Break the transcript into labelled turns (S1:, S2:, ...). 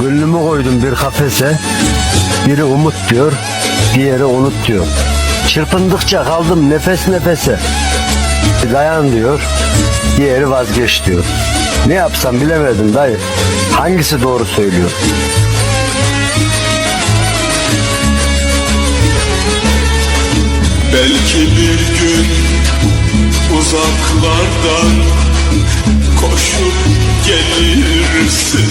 S1: Gönlümü koydum bir kafese. Biri umut diyor, diğeri unut diyor. Çırpındıkça kaldım nefes nefese. Dayan diyor, diğeri vazgeç diyor. Ne yapsam bilemedim dayı. Hangisi doğru söylüyor?
S2: Belki bir gün uzaklardan koşup gelirsin.